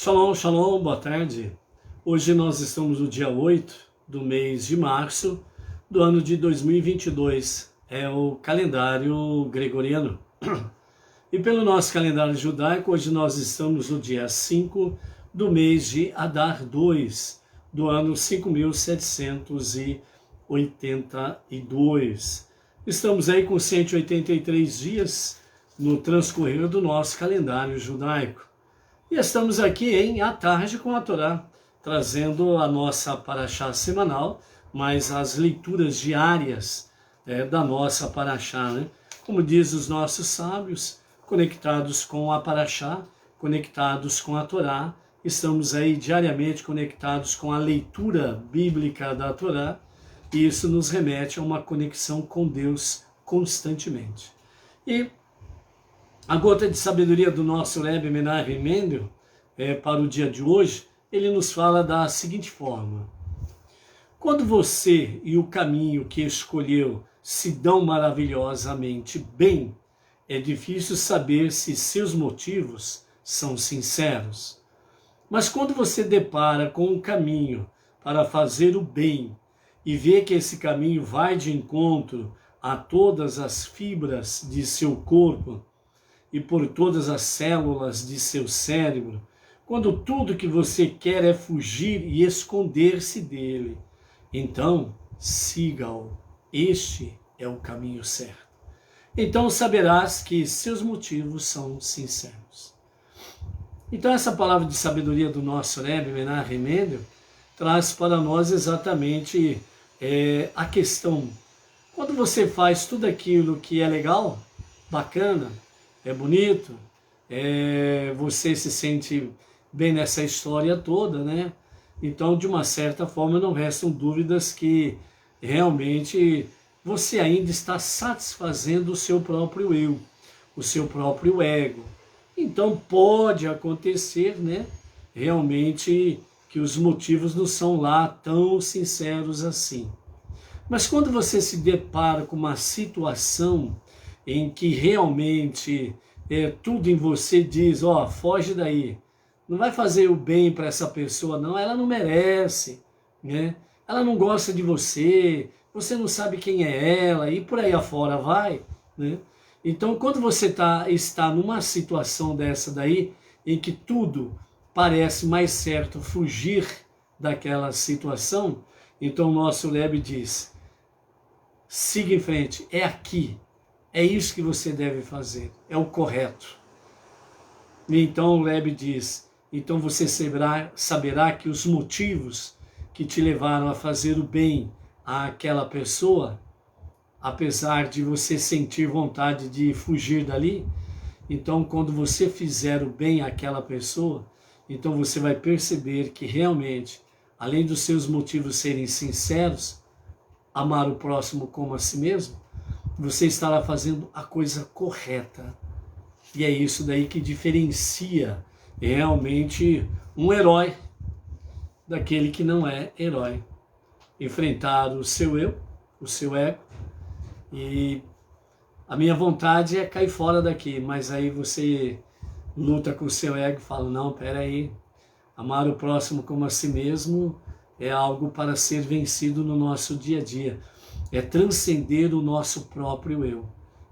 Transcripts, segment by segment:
Shalom, shalom, boa tarde. Hoje nós estamos no dia 8 do mês de março do ano de 2022. É o calendário gregoriano. E pelo nosso calendário judaico, hoje nós estamos no dia 5 do mês de Adar 2, do ano 5782. Estamos aí com 183 dias no transcorrer do nosso calendário judaico. E estamos aqui em À Tarde com a Torá, trazendo a nossa paraxá semanal, mas as leituras diárias da nossa paraxá, né? Como diz os nossos sábios, conectados com a paraxá, conectados com a Torá, estamos aí diariamente conectados com a leitura bíblica da Torá, e isso nos remete a uma conexão com Deus constantemente. E a gota de sabedoria do nosso Rebbe Menachem Mendel, para o dia de hoje, ele nos fala da seguinte forma: quando você e o caminho que escolheu se dão maravilhosamente bem, é difícil saber se seus motivos são sinceros. Mas quando você depara com um caminho para fazer o bem e vê que esse caminho vai de encontro a todas as fibras de seu corpo, e por todas as células de seu cérebro, quando tudo que você quer é fugir e esconder-se dele, então siga-o. Este é o caminho certo. Então saberás que seus motivos são sinceros. Então essa palavra de sabedoria do nosso Rebbe Menachem Mendel traz para nós exatamente a questão. Quando você faz tudo aquilo que é legal, bacana, é bonito, você se sente bem nessa história toda, né? Então, de uma certa forma, não restam dúvidas que realmente você ainda está satisfazendo o seu próprio eu, o seu próprio ego. Então, pode acontecer, né? Realmente que os motivos não são lá tão sinceros assim. Mas quando você se depara com uma situação em que realmente tudo em você diz, foge daí, não vai fazer o bem para essa pessoa não, ela não merece, né? Ela não gosta de você, você não sabe quem é ela, e por aí afora vai, né? Então quando você está numa situação dessa daí, em que tudo parece mais certo fugir daquela situação, então o nosso Rebbe diz, siga em frente, é aqui. É isso que você deve fazer, é o correto. Então o Rebbe diz, então você saberá que os motivos que te levaram a fazer o bem àquela pessoa, apesar de você sentir vontade de fugir dali, então quando você fizer o bem àquela pessoa, então você vai perceber que realmente, além dos seus motivos serem sinceros, amar o próximo como a si mesmo, você estará fazendo a coisa correta. E é isso daí que diferencia realmente um herói daquele que não é herói. Enfrentar o seu eu, o seu ego, e a minha vontade é cair fora daqui, mas aí você luta com o seu ego e fala, não, peraí, amar o próximo como a si mesmo é algo para ser vencido no nosso dia a dia. É transcender o nosso próprio eu.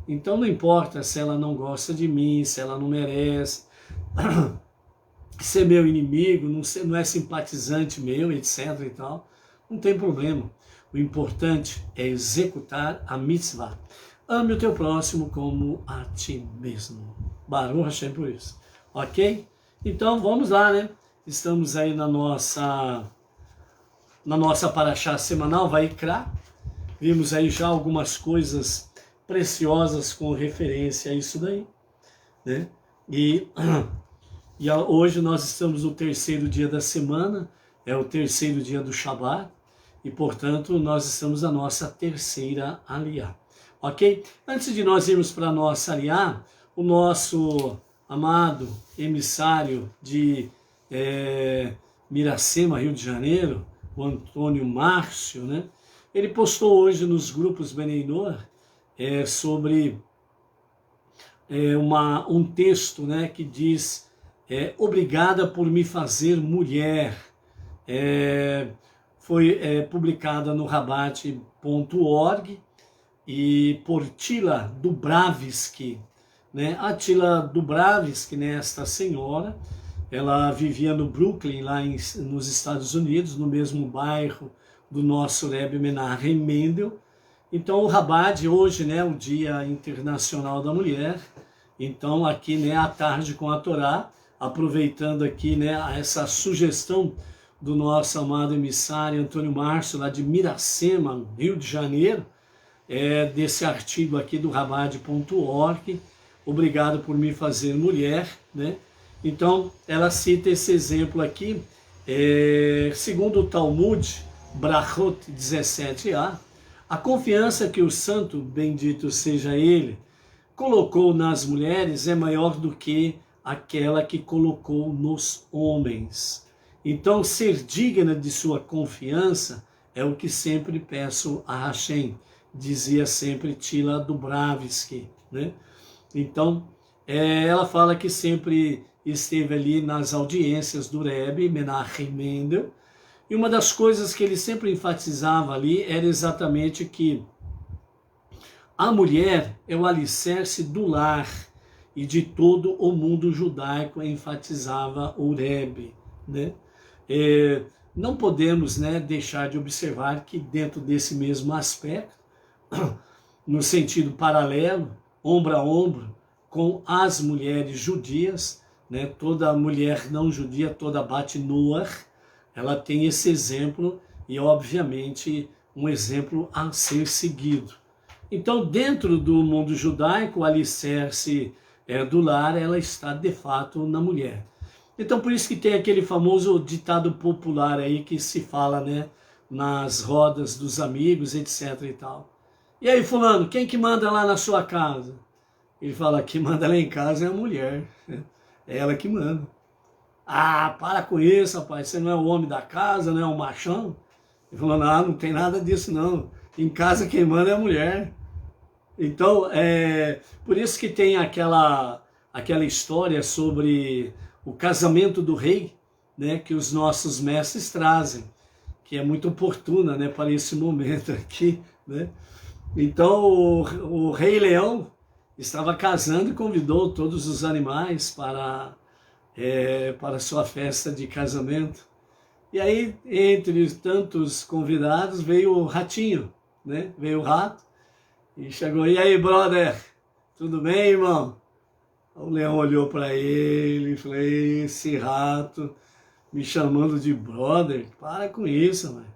Então não importa se ela não gosta de mim, se ela não merece, ser meu inimigo, não é simpatizante meu, etc. e tal, não tem problema. O importante é executar a mitzvah. Ame o teu próximo como a ti mesmo. Baruch Hashem por isso. Ok? Então vamos lá, né? Estamos aí na nossa paraxá semanal, Vaikra. Vimos aí já algumas coisas preciosas com referência a isso daí, né? E hoje nós estamos no terceiro dia da semana, é o terceiro dia do Shabat, e portanto nós estamos na nossa terceira aliá, ok? Antes de nós irmos para a nossa aliá, o nosso amado emissário de Miracema, Rio de Janeiro, o Antônio Márcio, né? Ele postou hoje nos grupos Bnei Noach sobre um texto, né, que diz Obrigada por me fazer mulher. Foi publicada no Rabat.org e por Tila Dubravsky, né? A Tila Dubravsky, né, esta senhora, ela vivia no Brooklyn, lá nos Estados Unidos, no mesmo bairro do nosso Rebbe Menachem Mendel. Então o Rabat hoje, né, o Dia Internacional da Mulher, então aqui, né, à tarde com a Torá, aproveitando aqui, né, essa sugestão do nosso amado emissário Antônio Márcio, lá de Miracema, Rio de Janeiro, desse artigo aqui do Rabat.org, obrigado por me fazer mulher, né? Então, ela cita esse exemplo aqui, segundo o Talmud, Brachot 17a, a confiança que o santo, bendito seja ele, colocou nas mulheres é maior do que aquela que colocou nos homens. Então, ser digna de sua confiança é o que sempre peço a Hashem, dizia sempre Tila Dubravsky, né? Então, ela fala que sempre esteve ali nas audiências do Rebbe Menachem Mendel, e uma das coisas que ele sempre enfatizava ali era exatamente que a mulher é o alicerce do lar e de todo o mundo judaico, enfatizava o Rebbe, né? Não podemos, né, deixar de observar que dentro desse mesmo aspecto, no sentido paralelo, ombro a ombro, com as mulheres judias, né, toda mulher não judia, toda Bat Noach, ela tem esse exemplo e, obviamente, um exemplo a ser seguido. Então, dentro do mundo judaico, o alicerce do lar, ela está, de fato, na mulher. Então, por isso que tem aquele famoso ditado popular aí que se fala, né, nas rodas dos amigos, etc e tal. E aí, fulano, quem que manda lá na sua casa? Ele fala, quem manda lá em casa é a mulher, é ela que manda. Ah, para com isso, rapaz, você não é o homem da casa, não é o machão? Ele falou, não tem nada disso não, em casa quem manda é a mulher. Então, por isso que tem aquela história sobre o casamento do rei, né, que os nossos mestres trazem, que é muito oportuna, né, para esse momento aqui, né? Então, o rei Leão estava casando e convidou todos os animais para sua festa de casamento. E aí, entre tantos convidados, veio o ratinho, né? Veio o rato e chegou, e aí, brother, tudo bem, irmão? O leão olhou para ele e falou, esse rato me chamando de brother, para com isso, mano.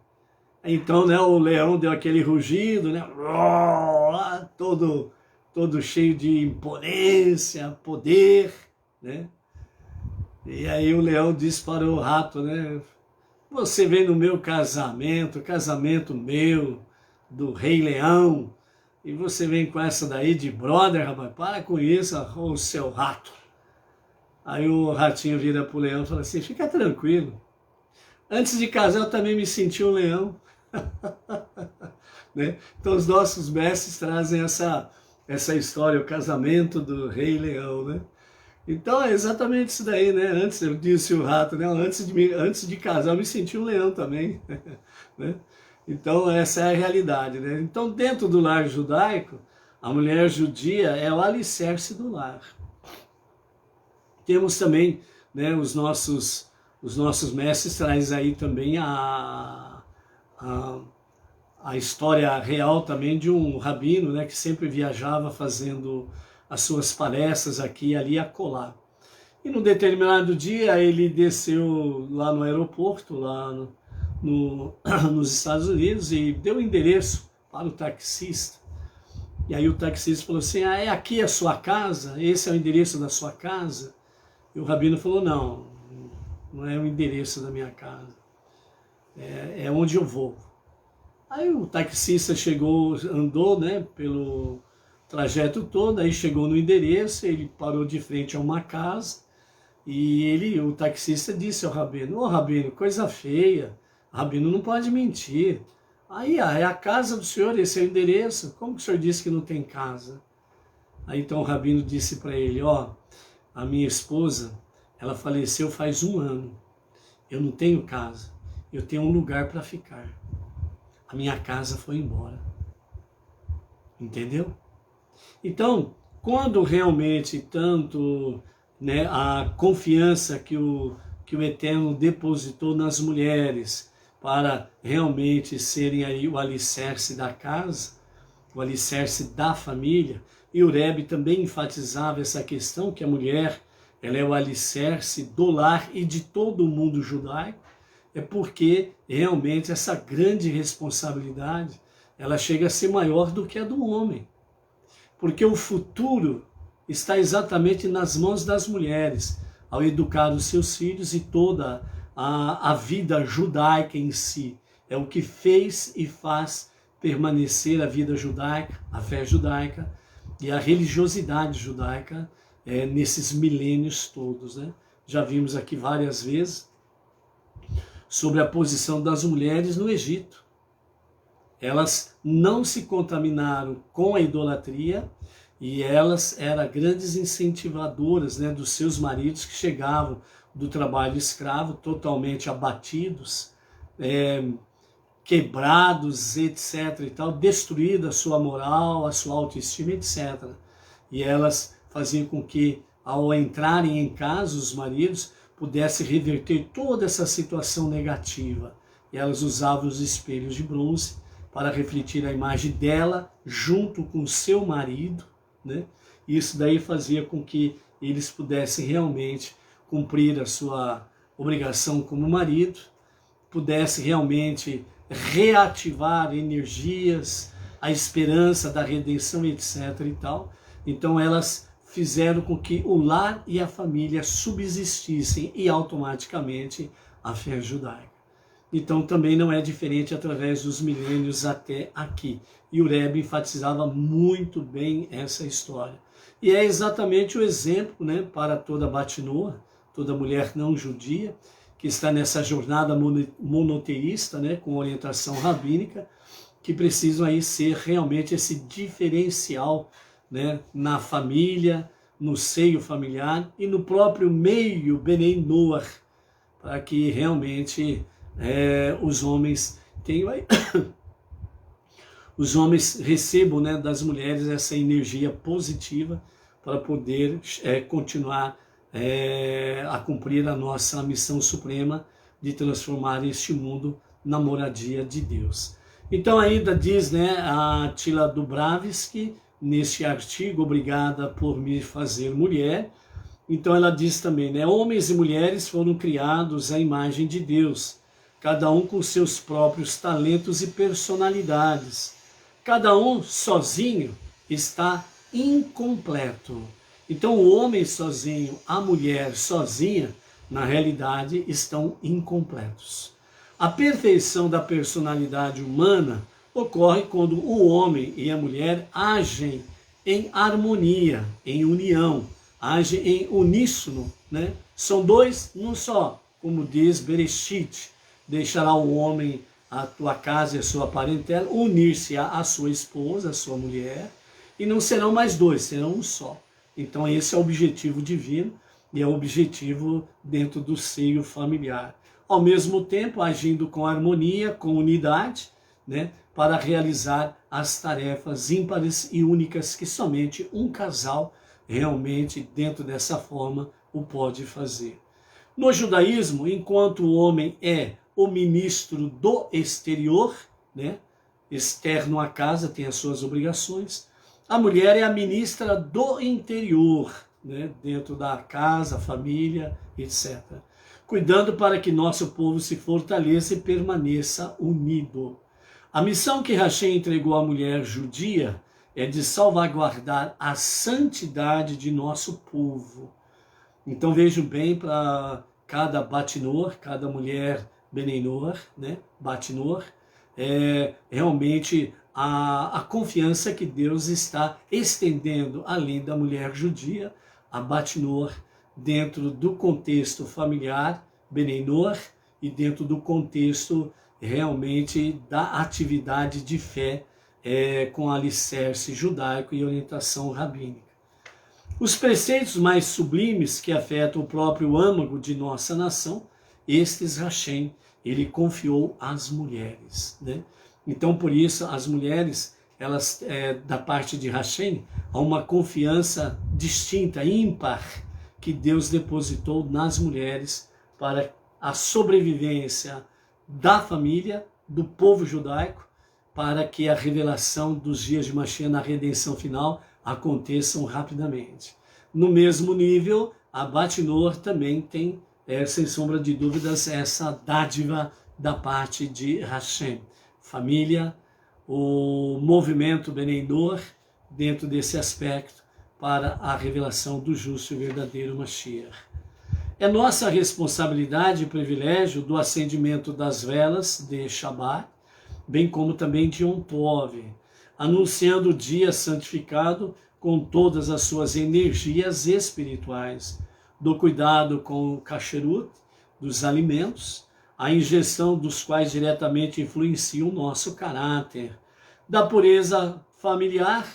Então, né, o leão deu aquele rugido, né, todo cheio de imponência, poder, né? E aí o leão disse para o rato, né, você vem no meu casamento meu, do rei leão, e você vem com essa daí de brother, rapaz, para com isso, ô seu rato. Aí o ratinho vira pro leão e fala assim, fica tranquilo, antes de casar eu também me senti um leão. Né? Então os nossos mestres trazem essa história, o casamento do rei leão, né? Então é exatamente isso daí, né? Antes, eu disse o rato, né? Antes de casar eu me senti um leão também. Né? Então essa é a realidade, né? Então dentro do lar judaico, a mulher judia é o alicerce do lar. Temos também, né, os nossos mestres trazem aí também a história real também de um rabino, né, que sempre viajava fazendo as suas palestras aqui e ali acolá. E num determinado dia ele desceu lá no aeroporto, lá nos Estados Unidos, e deu o endereço para o taxista. E aí o taxista falou assim, é aqui a sua casa? Esse é o endereço da sua casa? E o rabino falou, não é o endereço da minha casa, é onde eu vou. Aí o taxista andou, né, pelo trajeto todo, aí chegou no endereço, ele parou de frente a uma casa, e o taxista disse ao rabino, ô rabino, coisa feia, o rabino não pode mentir. Aí, é a casa do senhor, esse é o endereço, como que o senhor disse que não tem casa? Aí então o rabino disse para ele, a minha esposa, ela faleceu faz 1 ano. Eu não tenho casa, eu tenho um lugar para ficar. A minha casa foi embora. Entendeu? Então, quando realmente tanto, né, a confiança que o Eterno depositou nas mulheres para realmente serem aí o alicerce da casa, o alicerce da família, e o Rebbe também enfatizava essa questão que a mulher, ela é o alicerce do lar e de todo o mundo judaico, é porque realmente essa grande responsabilidade, ela chega a ser maior do que a do homem. Porque o futuro está exatamente nas mãos das mulheres, ao educar os seus filhos, e toda a vida judaica em si. É o que fez e faz permanecer a vida judaica, a fé judaica e a religiosidade judaica nesses milênios todos, né? Já vimos aqui várias vezes sobre a posição das mulheres no Egito. Elas não se contaminaram com a idolatria e elas eram grandes incentivadoras, né, dos seus maridos que chegavam do trabalho escravo totalmente abatidos, quebrados, etc. e tal, destruída a sua moral, a sua autoestima, etc. E elas faziam com que, ao entrarem em casa, os maridos pudessem reverter toda essa situação negativa. E elas usavam os espelhos de bronze para refletir a imagem dela junto com seu marido, né? Isso daí fazia com que eles pudessem realmente cumprir a sua obrigação como marido, pudessem realmente reativar energias, a esperança da redenção, etc. e tal. Então elas fizeram com que o lar e a família subsistissem e automaticamente a fé judaica. Então também não é diferente através dos milênios até aqui. E o Rebbe enfatizava muito bem essa história. E é exatamente o exemplo, né, para toda Batinoa, toda mulher não judia, que está nessa jornada monoteísta, né, com orientação rabínica, que precisam aí ser realmente esse diferencial, né, na família, no seio familiar e no próprio meio Benei Noach, para que realmente os homens tenham aí, os homens recebam, né, das mulheres essa energia positiva para poder continuar a cumprir a nossa missão suprema de transformar este mundo na moradia de Deus. Então ainda diz, né, a Tila Dubravsky, neste artigo, obrigada por me fazer mulher, então ela diz também, né, homens e mulheres foram criados à imagem de Deus, cada um com seus próprios talentos e personalidades. Cada um sozinho está incompleto. Então o homem sozinho, a mulher sozinha, na realidade estão incompletos. A perfeição da personalidade humana ocorre quando o homem e a mulher agem em harmonia, em união, agem em uníssono, né? São dois num só, como diz Bereshit. Deixará o homem a tua casa e a sua parentela, unir-se à sua esposa, à sua mulher, e não serão mais dois, serão um só. Então esse é o objetivo divino e é o objetivo dentro do seio familiar. Ao mesmo tempo, agindo com harmonia, com unidade, né, para realizar as tarefas ímpares e únicas que somente um casal realmente, dentro dessa forma, o pode fazer. No judaísmo, enquanto o homem é o ministro do exterior, né, externo à casa, tem as suas obrigações, a mulher é a ministra do interior, né, dentro da casa, família, etc. Cuidando para que nosso povo se fortaleça e permaneça unido. A missão que Hashem entregou à mulher judia é de salvaguardar a santidade de nosso povo. Então vejo bem para cada Batinor, cada mulher Benei Noach, né, Batinor, realmente a confiança que Deus está estendendo além da mulher judia, a Batinor, dentro do contexto familiar Benei Noach e dentro do contexto realmente da atividade de fé com alicerce judaico e orientação rabínica. Os preceitos mais sublimes que afetam o próprio âmago de nossa nação, estes Hashem, ele confiou às mulheres, né? Então, por isso, as mulheres, elas, da parte de Hashem, há uma confiança distinta, ímpar, que Deus depositou nas mulheres para a sobrevivência da família, do povo judaico, para que a revelação dos dias de Mashiach na redenção final aconteçam rapidamente. No mesmo nível, a Bat-Noach também tem, sem sombra de dúvidas, essa dádiva da parte de Hashem. Família, o movimento Benei Noach, dentro desse aspecto, para a revelação do justo e verdadeiro Mashiach. É nossa responsabilidade e privilégio do acendimento das velas de Shabbat, bem como também de Yom Tov, anunciando o dia santificado com todas as suas energias espirituais, do cuidado com o kasherut, dos alimentos, a ingestão dos quais diretamente influenciam o nosso caráter, da pureza familiar,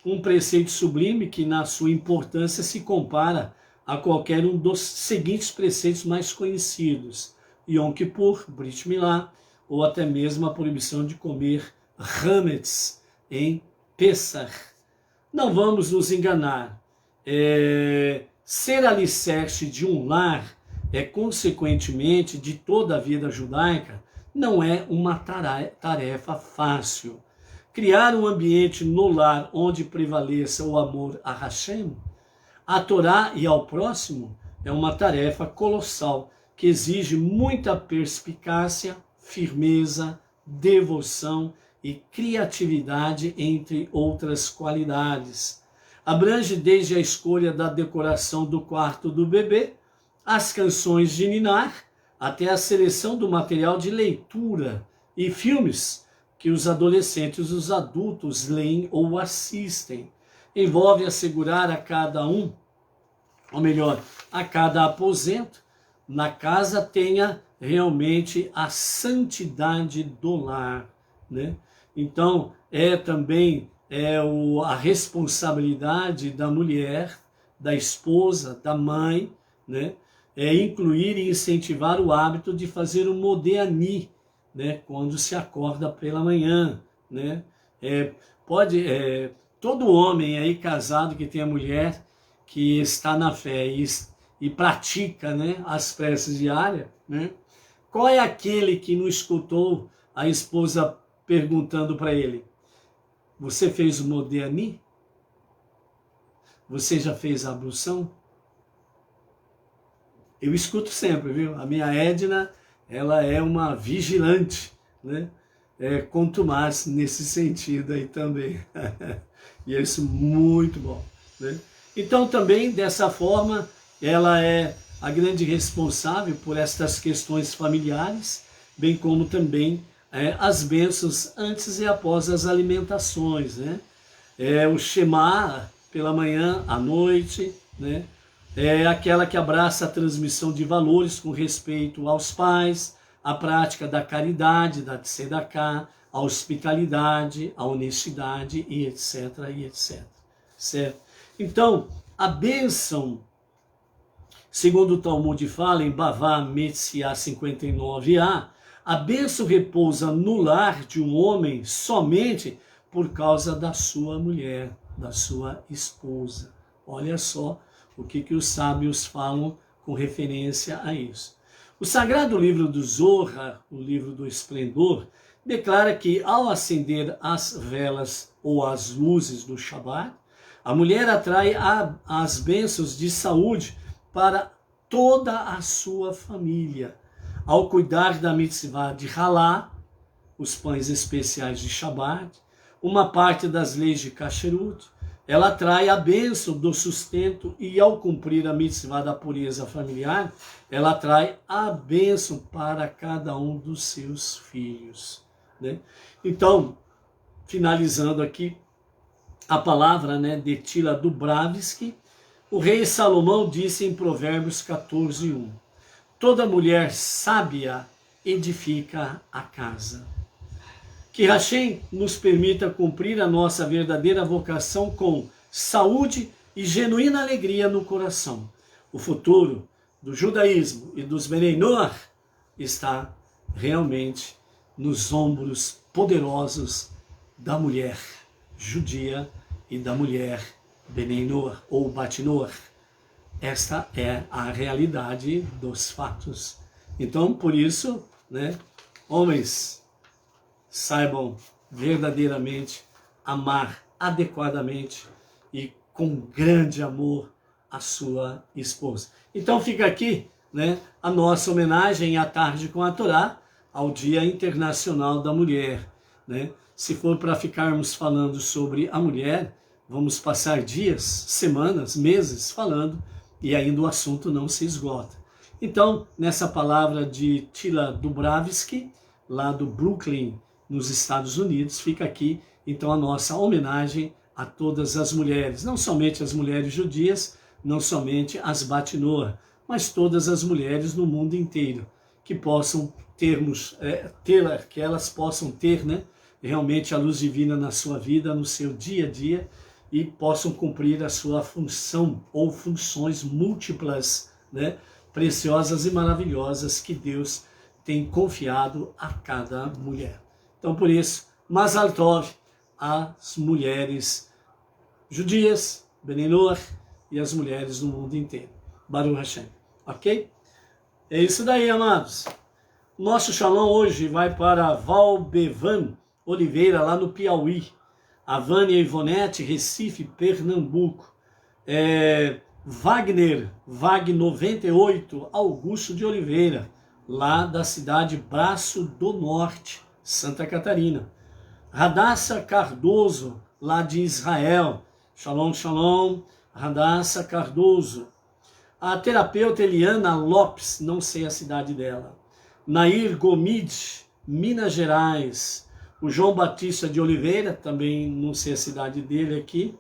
um preceito sublime que na sua importância se compara a qualquer um dos seguintes preceitos mais conhecidos: Yom Kippur, Brit Milá, ou até mesmo a proibição de comer hametz em Pesach. Não vamos nos enganar. Ser alicerce de um lar, consequentemente, de toda a vida judaica, não é uma tarefa fácil. Criar um ambiente no lar onde prevaleça o amor a Hashem, a Torá e ao próximo, é uma tarefa colossal que exige muita perspicácia, firmeza, devoção e criatividade, entre outras qualidades. Abrange desde a escolha da decoração do quarto do bebê, as canções de ninar, até a seleção do material de leitura e filmes que os adolescentes e os adultos leem ou assistem. Envolve assegurar a cada um, ou melhor, a cada aposento na casa tenha realmente a santidade do lar, né? Então, também a responsabilidade da mulher, da esposa, da mãe, né? Incluir e incentivar o hábito de fazer o modéani, né? Quando se acorda pela manhã, né? Todo homem aí casado que tem a mulher que está na fé e pratica, né, as preces diárias, né? Qual é aquele que não escutou a esposa perguntando para ele: você fez o modéani? Você já fez a ablução? Eu escuto sempre, viu? A minha Edna, ela é uma vigilante, né? Contumaz nesse sentido aí também. E é isso muito bom, né? Então também, dessa forma, ela é a grande responsável por estas questões familiares, bem como também as bênçãos antes e após as alimentações, né? O Shema pela manhã, à noite, né? É aquela que abraça a transmissão de valores com respeito aos pais, a prática da caridade, da tzedakah, a hospitalidade, a honestidade e etc, e etc. Certo? Então, a bênção, segundo o Talmud fala em Bavá Metsiá 59a, a bênção repousa no lar de um homem somente por causa da sua mulher, da sua esposa. Olha só o que os sábios falam com referência a isso. O sagrado livro do Zohar, o livro do esplendor, declara que ao acender as velas ou as luzes do Shabat, a mulher atrai as bênçãos de saúde para toda a sua família. Ao cuidar da mitzvah de Halá, os pães especiais de Shabat, uma parte das leis de Kasherut, ela atrai a bênção do sustento e ao cumprir a mitzvah da pureza familiar, ela atrai a bênção para cada um dos seus filhos, né? Então, finalizando aqui a palavra, né, de Tila Dubravsky, o rei Salomão disse em Provérbios 14:1, toda mulher sábia edifica a casa. Que Hashem nos permita cumprir a nossa verdadeira vocação com saúde e genuína alegria no coração. O futuro do judaísmo e dos Benei Noach está realmente nos ombros poderosos da mulher judia e da mulher Benei Noach ou Bat Noach. Esta é a realidade dos fatos. Então, por isso, né, homens, saibam verdadeiramente amar adequadamente e com grande amor a sua esposa. Então fica aqui, né, a nossa homenagem à Tarde com a Torá, ao Dia Internacional da Mulher, né? Se for para ficarmos falando sobre a mulher, vamos passar dias, semanas, meses falando e ainda o assunto não se esgota. Então, nessa palavra de Tila Dubravsky, lá do Brooklyn, nos Estados Unidos, fica aqui então a nossa homenagem a todas as mulheres, não somente as mulheres judias, não somente as Bat Noach, mas todas as mulheres no mundo inteiro, que possam que elas possam ter, né, realmente a luz divina na sua vida, no seu dia a dia, e possam cumprir a sua função ou funções múltiplas, né, preciosas e maravilhosas que Deus tem confiado a cada mulher. Então, por isso, Mazal Tov às mulheres judias, Benei Noach, e as mulheres no mundo inteiro. Baruch Hashem. Ok? É isso daí, amados. Nosso shalom hoje vai para Valbevan Oliveira, lá no Piauí. A Vânia Ivonete, Recife, Pernambuco. Wagner 98, Augusto de Oliveira, lá da cidade Braço do Norte, Santa Catarina. Radassa Cardoso, lá de Israel. Shalom, shalom. Radassa Cardoso. A terapeuta Eliana Lopes, não sei a cidade dela. Nair Gomide, Minas Gerais. O João Batista de Oliveira, também não sei a cidade dele aqui.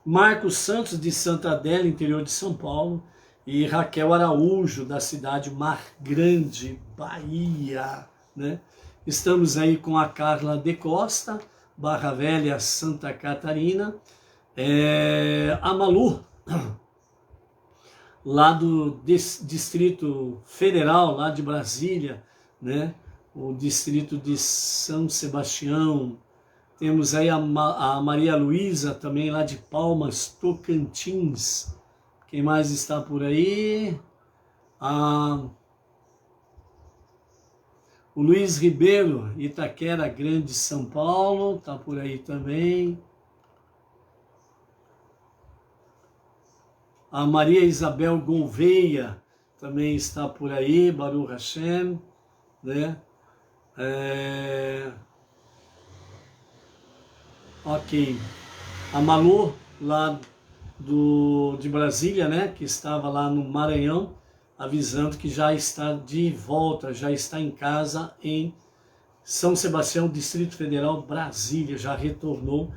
Marcos Santos de Santa Adélia, interior de São Paulo. E Raquel Araújo, da cidade Mar Grande, Bahia, né? Estamos aí com a Carla de Costa, Barra Velha, Santa Catarina. A Malu, lá do Distrito Federal, lá de Brasília, né? O distrito de São Sebastião. Temos aí a Maria Luísa, também lá de Palmas, Tocantins. Quem mais está por aí? O Luiz Ribeiro, Itaquera Grande, São Paulo, está por aí também. A Maria Isabel Gouveia também está por aí, Baruch Hashem, né? Ok. A Malu, lá de Brasília, né? Que estava lá no Maranhão, avisando que já está de volta, já está em casa em São Sebastião, Distrito Federal, Brasília, já retornou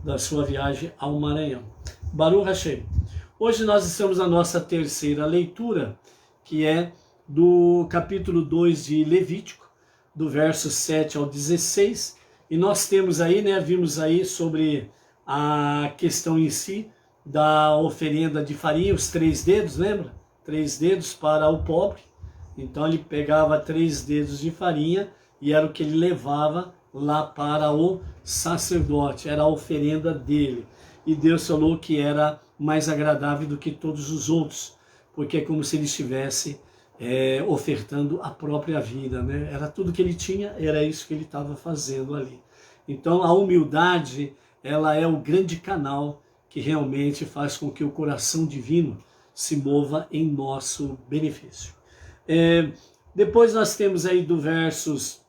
da sua viagem ao Maranhão. Baruch Hashem. Hoje nós estamos na nossa terceira leitura, que é do capítulo 2 de Levítico, do verso 7 ao 16, e nós temos aí, né, vimos aí sobre a questão em si da oferenda de farinha, os 3 dedos, lembra? 3 dedos para o pobre. Então ele pegava 3 dedos de farinha e era o que ele levava lá para o sacerdote, era a oferenda dele. E Deus falou que era mais agradável do que todos os outros, porque é como se ele estivesse ofertando a própria vida, né? Era tudo que ele tinha, era isso que ele estava fazendo ali. Então a humildade, ela é o grande canal que realmente faz com que o coração divino se mova em nosso benefício. Depois nós temos aí do versos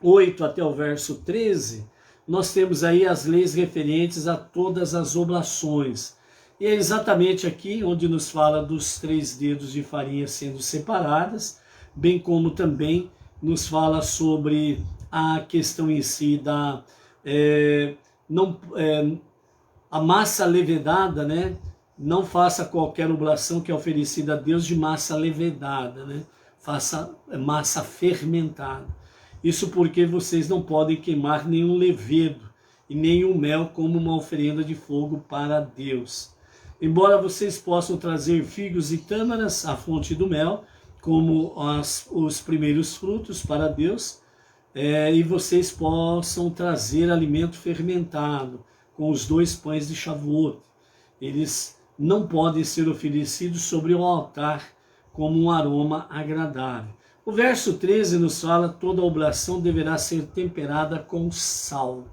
8 até o verso 13, nós temos aí as leis referentes a todas as oblações. E é exatamente aqui onde nos fala dos 3 dedos de farinha sendo separadas, bem como também nos fala sobre a questão em si da a massa levedada, né? Não faça qualquer oblação que é oferecida a Deus de massa levedada, né? Faça massa fermentada. Isso porque vocês não podem queimar nenhum levedo e nenhum mel como uma oferenda de fogo para Deus. Embora vocês possam trazer figos e tâmaras, a fonte do mel, como os primeiros frutos para Deus, e vocês possam trazer alimento fermentado, com os 2 pães de Shavuot. Eles não podem ser oferecidos sobre o altar como um aroma agradável. O verso 13 nos fala: toda oblação deverá ser temperada com sal.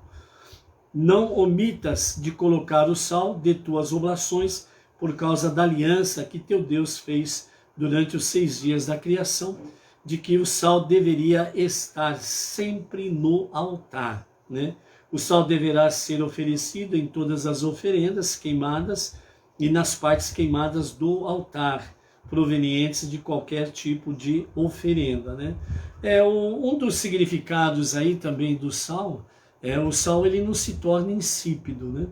Não omitas de colocar o sal de tuas oblações, por causa da aliança que teu Deus fez durante os 6 dias da criação, de que o sal deveria estar sempre no altar, né? O sal deverá ser oferecido em todas as oferendas queimadas e nas partes queimadas do altar, provenientes de qualquer tipo de oferenda, né? Um dos significados aí também do sal, o sal ele não se torna insípido, né?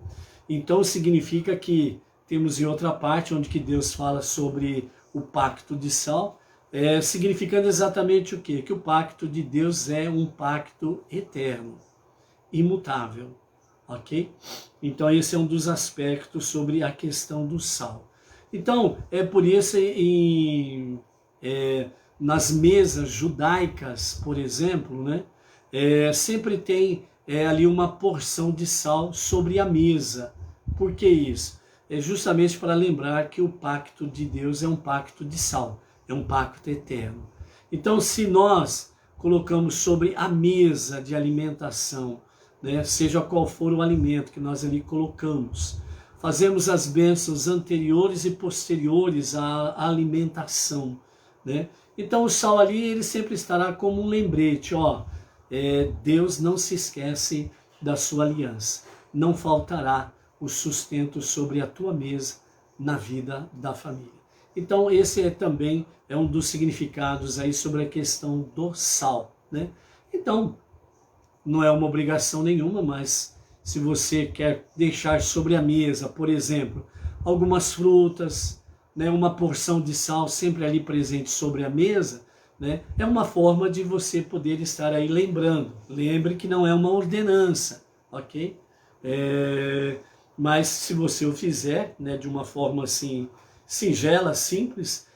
Então significa que temos em outra parte onde que Deus fala sobre o pacto de sal, significando exatamente o quê? Que o pacto de Deus é um pacto eterno, imutável, ok? Então esse é um dos aspectos sobre a questão do sal. Então é por isso nas mesas judaicas, por exemplo, né, sempre tem ali uma porção de sal sobre a mesa. Por que isso? É justamente para lembrar que o pacto de Deus é um pacto de sal, é um pacto eterno. Então, se nós colocamos sobre a mesa de alimentação, né, seja qual for o alimento que nós ali colocamos, fazemos as bênçãos anteriores e posteriores à alimentação, né? Então o sal ali ele sempre estará como um lembrete, Deus não se esquece da sua aliança, não faltará o sustento sobre a tua mesa na vida da família. Então esse também é um dos significados aí sobre a questão do sal, né? Então não é uma obrigação nenhuma, mas se você quer deixar sobre a mesa, por exemplo, algumas frutas, né, uma porção de sal sempre ali presente sobre a mesa, né, é uma forma de você poder estar aí lembrando. Lembre que não é uma ordenança, ok? Mas se você o fizer, né, de uma forma assim singela, simples,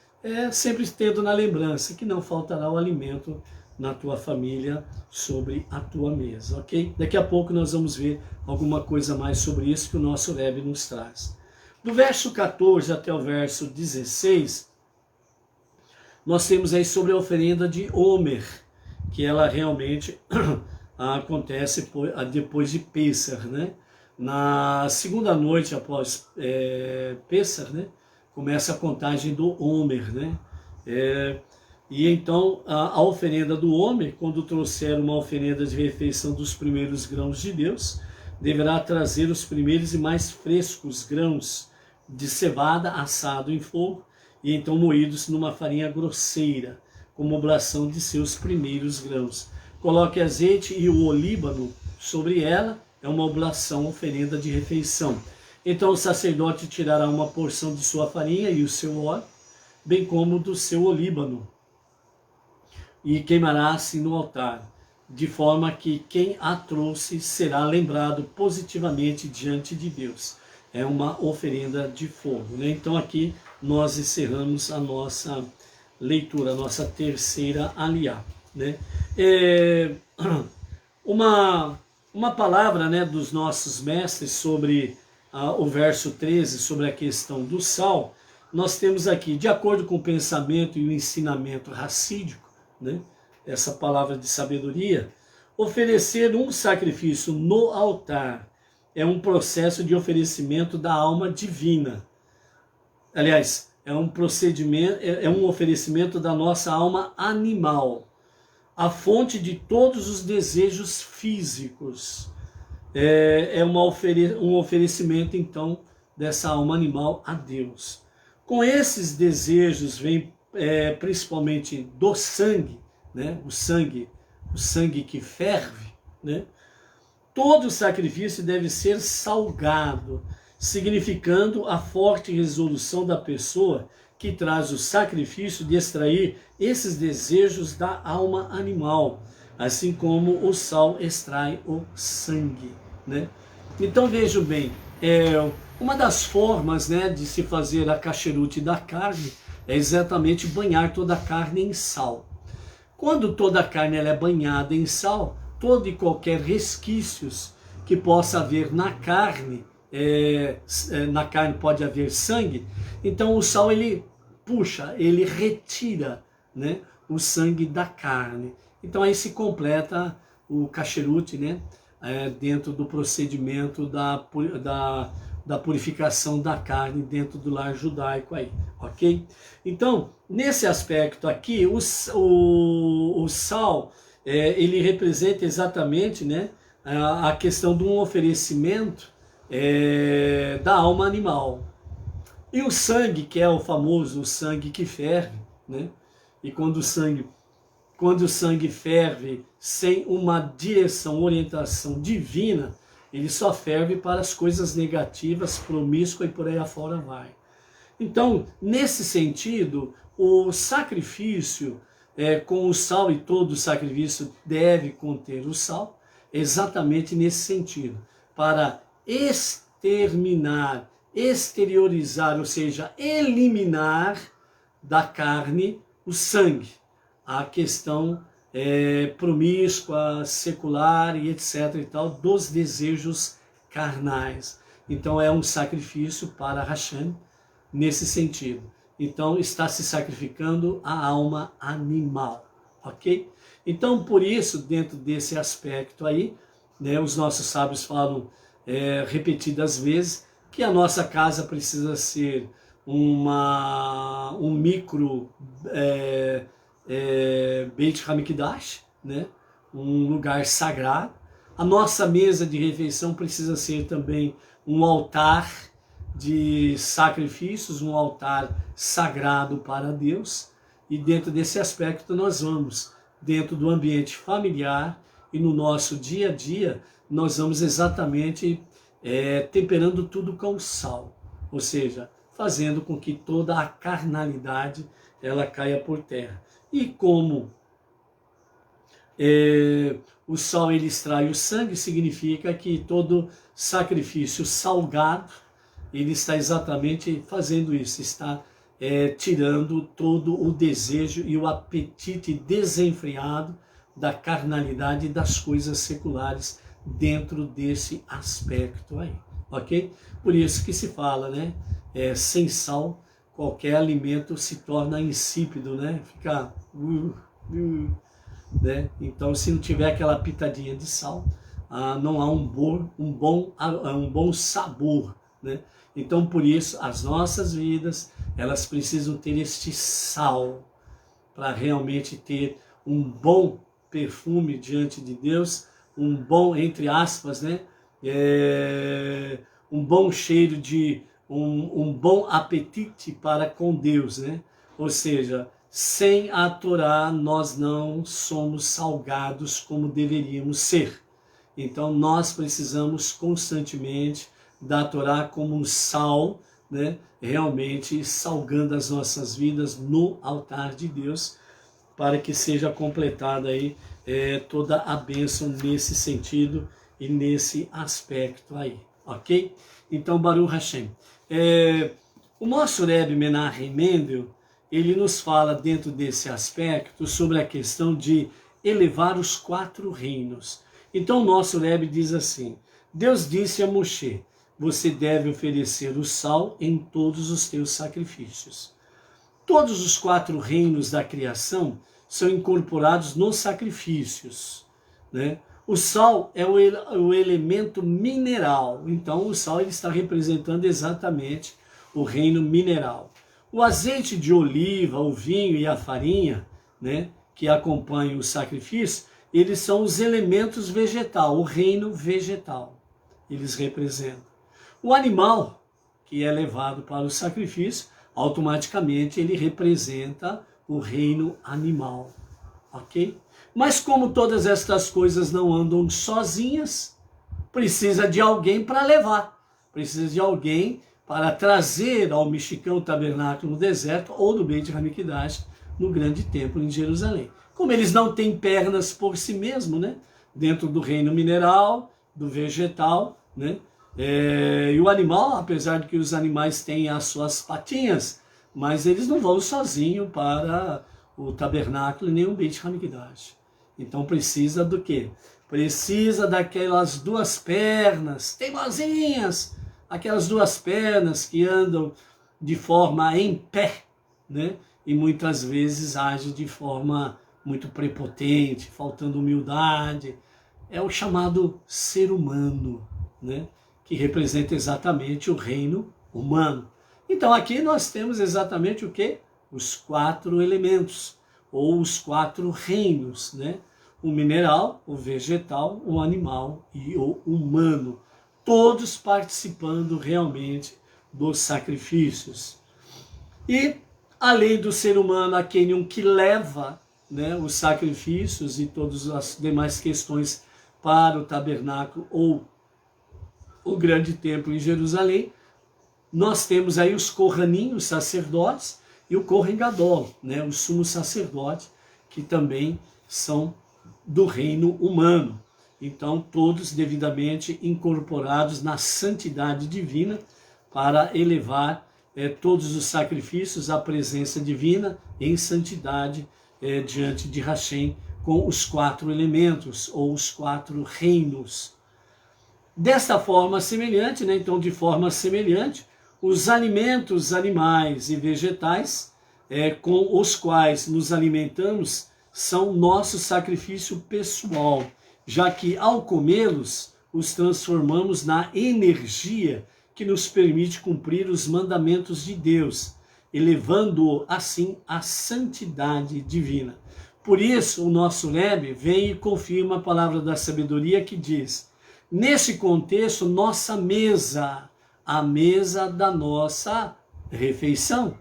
sempre tendo na lembrança que não faltará o alimento na tua família, sobre a tua mesa, ok? Daqui a pouco nós vamos ver alguma coisa mais sobre isso que o nosso Rebbe nos traz. Do verso 14 até o verso 16, nós temos aí sobre a oferenda de Homer, que ela realmente acontece depois de Pêssar, né? Na segunda noite após Pêssar, né, começa a contagem do Homer, né? E então a oferenda do Homer, quando trouxer uma oferenda de refeição dos primeiros grãos de Deus, deverá trazer os primeiros e mais frescos grãos de cevada assado em fogo e então moídos numa farinha grosseira, como oblação de seus primeiros grãos. Coloque azeite e o olíbano sobre ela, é uma oblação, oferenda de refeição. Então o sacerdote tirará uma porção de sua farinha e o seu óleo, bem como do seu olíbano, e queimará assim no altar, de forma que quem a trouxe será lembrado positivamente diante de Deus. É uma oferenda de fogo, né? Então aqui nós encerramos a nossa leitura, a nossa terceira aliá, né? Uma palavra, né, dos nossos mestres sobre o verso 13, sobre a questão do sal, nós temos aqui, de acordo com o pensamento e o ensinamento racídico, né, essa palavra de sabedoria, oferecer um sacrifício no altar é um processo de oferecimento da alma divina. Aliás, é um procedimento, é um oferecimento da nossa alma animal, a fonte de todos os desejos físicos. Um oferecimento, então, dessa alma animal a Deus. Com esses desejos vem principalmente do sangue, né? O sangue que ferve, né? Todo sacrifício deve ser salgado, significando a forte resolução da pessoa que traz o sacrifício de extrair esses desejos da alma animal, assim como o sal extrai o sangue, né? Então vejam bem, Uma das formas, né, de se fazer a kasherut da carne é exatamente banhar toda a carne em sal. Quando toda a carne ela é banhada em sal, todo e qualquer resquícios que possa haver na carne pode haver sangue, então o sal ele puxa, ele retira, né, o sangue da carne. Então aí se completa o kasherut, né, dentro do procedimento da purificação da carne dentro do lar judaico aí, ok? Então, nesse aspecto aqui, o sal, ele representa exatamente, né, a questão de um oferecimento da alma animal. E o sangue, que é o famoso sangue que ferve, né? E quando o sangue ferve sem uma direção, orientação divina, ele só ferve para as coisas negativas, promíscua e por aí afora vai. Então, nesse sentido, o sacrifício com o sal, e todo sacrifício deve conter o sal, exatamente nesse sentido, para exterminar, exteriorizar, ou seja, eliminar da carne o sangue, a questão promíscua, secular e etc. e tal, dos desejos carnais. Então é um sacrifício para Hashem nesse sentido. Então está se sacrificando a alma animal, ok? Então por isso, dentro desse aspecto aí, né, os nossos sábios falam repetidas vezes que a nossa casa precisa ser um micro Beit HaMikdash, né? Um lugar sagrado. A nossa mesa de refeição precisa ser também um altar de sacrifícios, um altar sagrado para Deus. E dentro desse aspecto nós vamos, dentro do ambiente familiar e no nosso dia a dia, nós vamos exatamente temperando tudo com sal. Ou seja, fazendo com que toda a carnalidade ela caia por terra. E como o sal ele extrai o sangue, significa que todo sacrifício salgado, ele está exatamente fazendo isso, está tirando todo o desejo e o apetite desenfreado da carnalidade e das coisas seculares dentro desse aspecto aí, ok? Por isso que se fala, né? Sem sal, qualquer alimento se torna insípido, né? Fica... né? Então, se não tiver aquela pitadinha de sal, não há um bom sabor, né? Então, por isso, as nossas vidas, elas precisam ter este sal, para realmente ter um bom perfume diante de Deus, um bom, entre aspas, né? Um bom cheiro de... Um bom apetite para com Deus, né? Ou seja, sem a Torá nós não somos salgados como deveríamos ser. Então nós precisamos constantemente da Torá como um sal, né? Realmente salgando as nossas vidas no altar de Deus, para que seja completada aí toda a bênção nesse sentido e nesse aspecto aí, ok? Então, Baruch Hashem. O nosso Rebbe Menachem Mendel, ele nos fala dentro desse aspecto sobre a questão de elevar os 4 reinos. Então o nosso Rebbe diz assim: Deus disse a Moshe, você deve oferecer o sal em todos os teus sacrifícios. Todos os 4 reinos da criação são incorporados nos sacrifícios, né? O sal é o elemento mineral, então o sal ele está representando exatamente o reino mineral. O azeite de oliva, o vinho e a farinha, né, que acompanham o sacrifício, eles são os elementos vegetais, o reino vegetal, eles representam. O animal que é levado para o sacrifício, automaticamente ele representa o reino animal, ok? Mas como todas estas coisas não andam sozinhas, precisa de alguém para levar, precisa de alguém para trazer ao mexicão o tabernáculo no deserto ou no Beit HaMikdash, no grande templo em Jerusalém. Como eles não têm pernas por si mesmo, né? Dentro do reino mineral, do vegetal, né? E o animal, apesar de que os animais têm as suas patinhas, mas eles não vão sozinho para o tabernáculo nem o Beit HaMikdash. Então precisa do quê? Precisa daquelas duas pernas teimosinhas, aquelas duas pernas que andam de forma em pé, né? E muitas vezes agem de forma muito prepotente, faltando humildade. É o chamado ser humano, né? Que representa exatamente o reino humano. Então aqui nós temos exatamente o quê? Os 4 elementos, ou os 4 reinos, né? O mineral, o vegetal, o animal e o humano, todos participando realmente dos sacrifícios. E além do ser humano, aquele um que leva, né, os sacrifícios e todas as demais questões para o tabernáculo ou o grande templo em Jerusalém, nós temos aí os Kohanim, os sacerdotes, e o Kohen Gadol, né, o sumo sacerdote, que também são do reino humano. Então, todos devidamente incorporados na santidade divina para elevar todos os sacrifícios à presença divina em santidade diante de Hashem, com os 4 elementos, ou os 4 reinos. Desta forma semelhante, né, então de forma semelhante, os alimentos animais e vegetais com os quais nos alimentamos são nosso sacrifício pessoal, já que ao comê-los, os transformamos na energia que nos permite cumprir os mandamentos de Deus, elevando-o assim à santidade divina. Por isso, o nosso Rebbe vem e confirma a palavra da sabedoria que diz: nesse contexto, nossa mesa, a mesa da nossa refeição.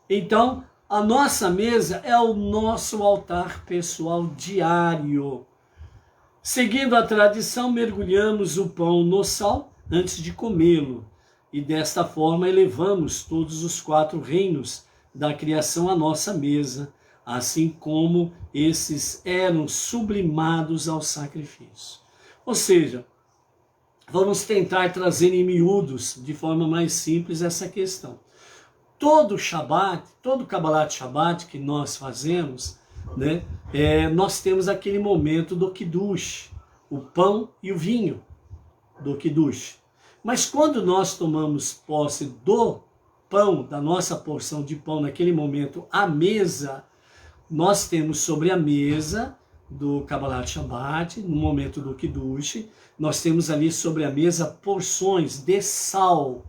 Então, a nossa mesa é o nosso altar pessoal diário. Seguindo a tradição, mergulhamos o pão no sal antes de comê-lo. E desta forma elevamos todos os 4 reinos da criação à nossa mesa, assim como esses eram sublimados ao sacrifício. Ou seja, vamos tentar trazer em miúdos, de forma mais simples, essa questão. Todo Shabat, todo Kabbalat Shabat que nós fazemos, né, nós temos aquele momento do Kiddush, o pão e o vinho do Kiddush. Mas quando nós tomamos posse do pão, da nossa porção de pão naquele momento, à mesa, nós temos sobre a mesa do Kabbalat Shabbat, no momento do Kiddush, nós temos ali sobre a mesa porções de sal.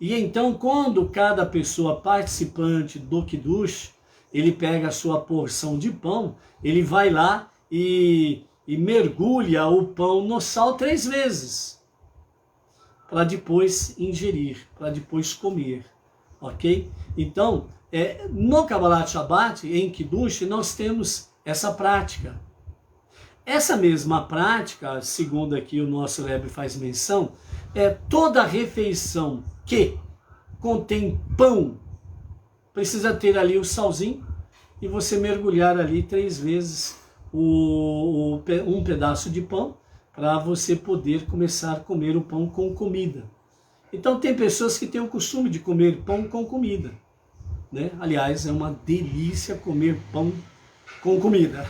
E então, quando cada pessoa participante do Kiddush, ele pega a sua porção de pão, ele vai lá e mergulha o pão no sal 3 vezes, para depois ingerir, para depois comer, ok? Então, no Kabbalat Shabbat, em Kiddush, nós temos essa prática. Essa mesma prática, segundo aqui o nosso Rebbe faz menção, toda refeição que contém pão, precisa ter ali o salzinho e você mergulhar ali 3 vezes um pedaço de pão para você poder começar a comer o pão com comida. Então tem pessoas que têm o costume de comer pão com comida, né? Aliás, é uma delícia comer pão com comida.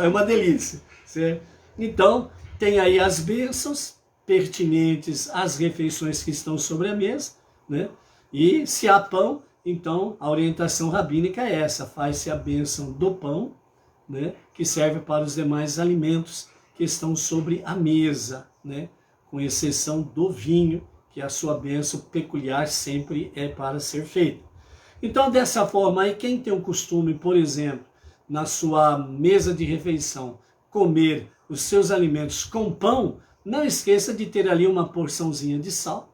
É uma delícia, certo? Então, tem aí as bênçãos pertinentes às refeições que estão sobre a mesa, né? E se há pão, então a orientação rabínica é essa: faz-se a bênção do pão, né? Que serve para os demais alimentos que estão sobre a mesa, né? Com exceção do vinho, que a sua bênção peculiar sempre é para ser feita. Então, dessa forma aí, quem tem o costume, por exemplo, na sua mesa de refeição, comer os seus alimentos com pão, não esqueça de ter ali uma porçãozinha de sal,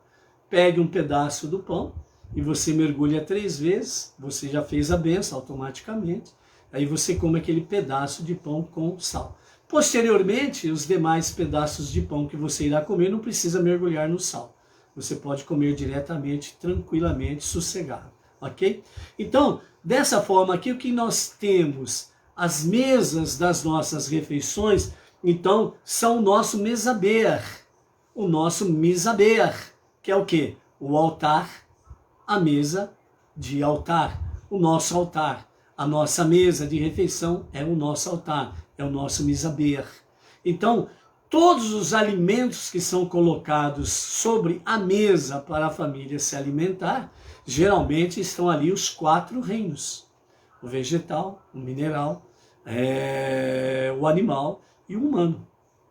pegue um pedaço do pão e você mergulha 3 vezes, você já fez a bênção automaticamente, aí você come aquele pedaço de pão com sal. Posteriormente, os demais pedaços de pão que você irá comer não precisa mergulhar no sal. Você pode comer diretamente, tranquilamente, sossegado, ok? Então, dessa forma aqui, o que nós temos? As mesas das nossas refeições, então, são o nosso mesaber, o nosso misaber, que é o quê? O altar, a mesa de altar, o nosso altar. A nossa mesa de refeição é o nosso altar, é o nosso misaber. Então, todos os alimentos que são colocados sobre a mesa para a família se alimentar, geralmente estão ali os 4 reinos. O vegetal, o mineral, o animal e o humano,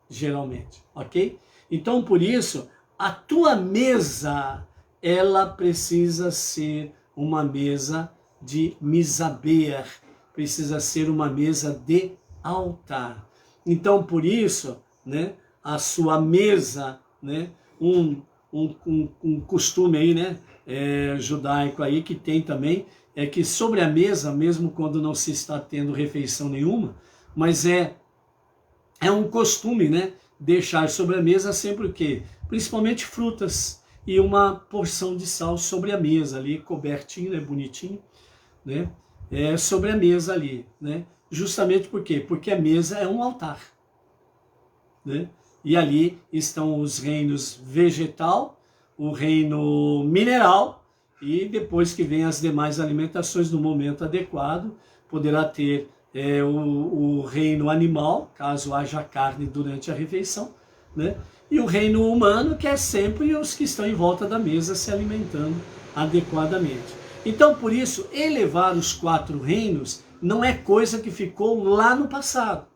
geralmente, ok? Então, por isso, a tua mesa, ela precisa ser uma mesa de misaber, precisa ser uma mesa de altar. Então, por isso, né, a sua mesa, né, um costume aí, né, judaico aí que tem também, é que sobre a mesa, mesmo quando não se está tendo refeição nenhuma, mas é um costume, né, deixar sobre a mesa sempre o quê? Principalmente frutas e uma porção de sal sobre a mesa ali, cobertinho, né, bonitinho, né, sobre a mesa ali, né, justamente por quê? Porque a mesa é um altar, né, e ali estão os reinos vegetal, o reino mineral, e depois que vem as demais alimentações no momento adequado, poderá ter o reino animal, caso haja carne durante a refeição, né? E o reino humano, que é sempre os que estão em volta da mesa se alimentando adequadamente. Então, por isso, elevar os 4 reinos não é coisa que ficou lá no passado.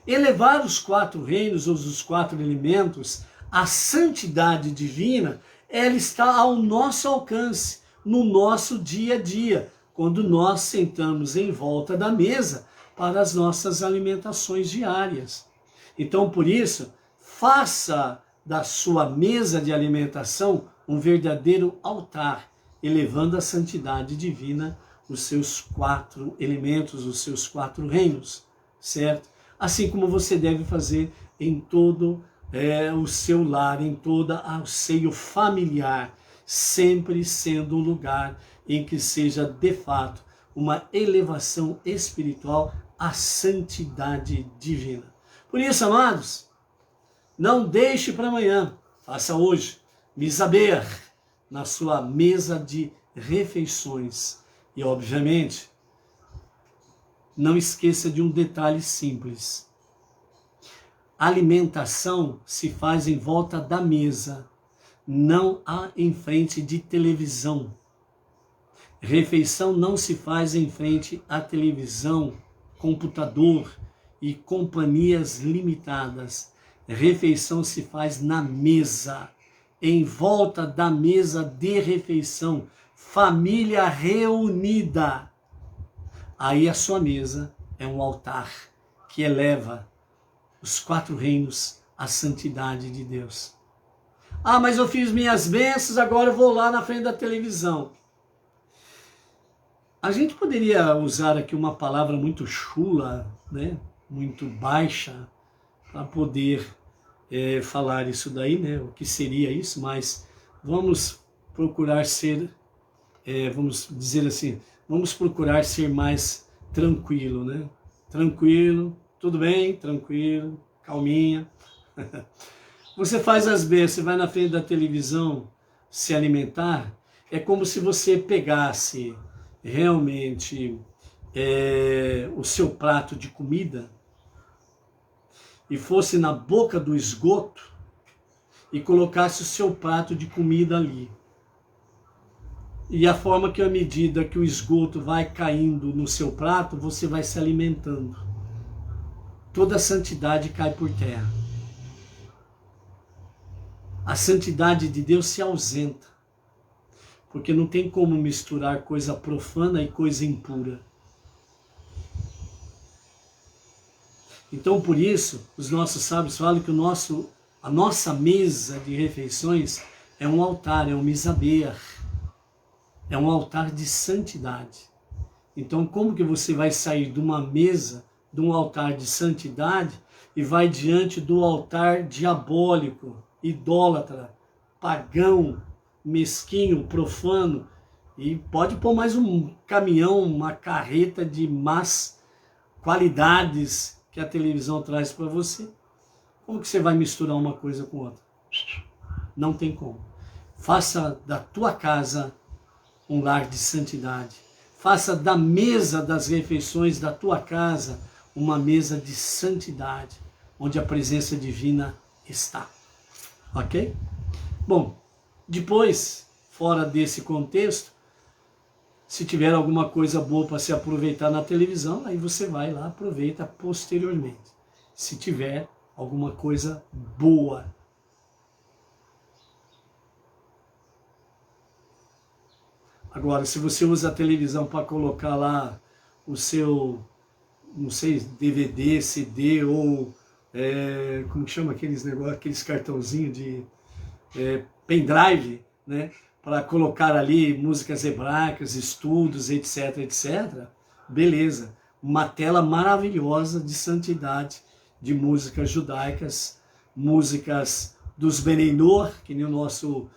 Elevar os 4 reinos, ou os 4 elementos, à santidade divina, ela está ao nosso alcance, no nosso dia a dia, quando nós sentamos em volta da mesa para as nossas alimentações diárias. Então, por isso, faça da sua mesa de alimentação um verdadeiro altar, elevando a santidade divina, os seus 4 elementos, os seus 4 reinos, certo? Assim como você deve fazer em todo o seu lar, em toda o seio familiar, sempre sendo um lugar em que seja de fato uma elevação espiritual à santidade divina. Por isso, amados, não deixe para amanhã, faça hoje, misaber na sua mesa de refeições. E, obviamente, não esqueça de um detalhe simples. A alimentação se faz em volta da mesa, não em frente de televisão. Refeição não se faz em frente à televisão, computador e companhias limitadas. Refeição se faz na mesa, em volta da mesa de refeição, família reunida. Aí a sua mesa é um altar que eleva os 4 reinos à santidade de Deus. Ah, mas eu fiz minhas bênçãos, agora eu vou lá na frente da televisão. A gente poderia usar aqui uma palavra muito chula, né? Muito baixa, para poder falar isso daí, né? O que seria isso, mas vamos procurar ser, vamos dizer assim, vamos procurar ser mais tranquilo, né? Tranquilo, tudo bem, tranquilo, calminha. Você faz as bênçãos, você vai na frente da televisão se alimentar, é como se você pegasse realmente o seu prato de comida e fosse na boca do esgoto e colocasse o seu prato de comida ali. E a forma que, à medida que o esgoto vai caindo no seu prato, você vai se alimentando. Toda a santidade cai por terra. A santidade de Deus se ausenta, porque não tem como misturar coisa profana e coisa impura. Então, por isso, os nossos sábios falam que a nossa mesa de refeições é um altar, é um misaber, é um altar de santidade. Então, como que você vai sair de uma mesa, de um altar de santidade, e vai diante do altar diabólico, idólatra, pagão, mesquinho, profano, e pode pôr mais um caminhão, uma carreta de más qualidades que a televisão traz para você? Como que você vai misturar uma coisa com outra? Não tem como. Faça da tua casa um lar de santidade. Faça da mesa das refeições da tua casa uma mesa de santidade, onde a presença divina está. Ok? Bom, depois, fora desse contexto, se tiver alguma coisa boa para se aproveitar na televisão, aí você vai lá, aproveita posteriormente. Se tiver alguma coisa boa. Agora, se você usa a televisão para colocar lá o seu, não sei, DVD, CD ou, como que chama aqueles negócios, aqueles cartãozinhos de pendrive, né? Para colocar ali músicas hebraicas, estudos, etc, etc. Beleza. Uma tela maravilhosa de santidade, de músicas judaicas, músicas dos Beneinor, que nem o nosso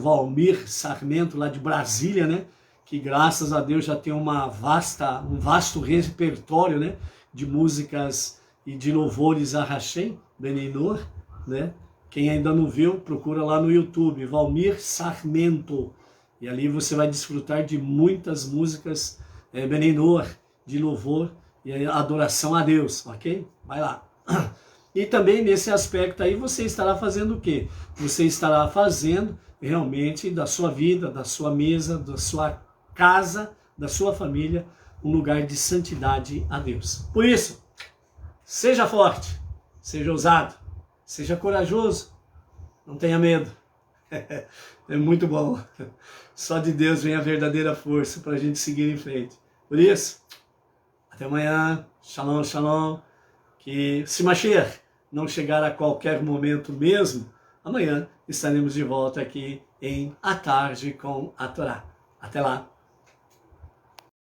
Valmir Sarmento, lá de Brasília, né? Que graças a Deus já tem um vasto repertório, né? De músicas e de louvores a Hashem, Beneinor, né? Quem ainda não viu, procura lá no YouTube, Valmir Sarmento. E ali você vai desfrutar de muitas músicas Beneinor, de louvor e adoração a Deus, ok? Vai lá. E também nesse aspecto aí você estará fazendo o quê? Você estará fazendo realmente da sua vida, da sua mesa, da sua casa, da sua família, um lugar de santidade a Deus. Por isso, seja forte, seja ousado, seja corajoso, não tenha medo. É muito bom. Só de Deus vem a verdadeira força para a gente seguir em frente. Por isso, até amanhã. Shalom, shalom. Que se Mashiach não chegar a qualquer momento mesmo, amanhã estaremos de volta aqui em A Tarde com a Torá. Até lá.